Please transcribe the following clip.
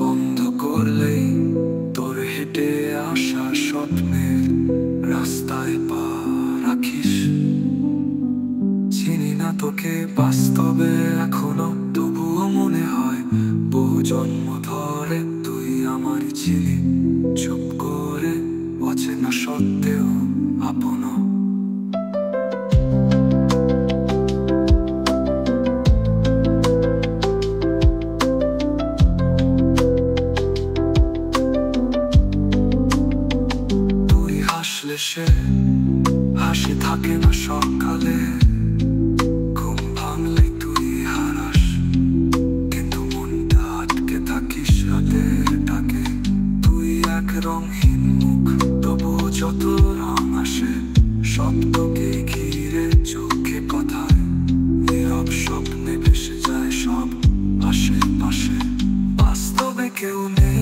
বন্ধ করলেই তোর হেঁটে আসা স্বপ্নের রাস্তায় পা রাখিস। চিনি না তোকে বাস্তবে এখনো, তবুও মনে হয় বহু জন্ম ধরে তুই আমারই ছিলি। চুপ করে অচেনা সত্ত্বেও আপন। তুই হাসলে সে হাসি থাকে না সকালে, ঘুম ভাঙলে তুই হারাস, কিন্তু মনটা আটকে থাকিস রাতের ডাকে। তুই এক রঙহীন মুখ, তবুও যত রং আসে শব্দকে ঘিরে, চোখে কথায় নীরব স্বপ্নে ভেসে যায় সব আশেপাশে। বাস্তবে কেউ নেই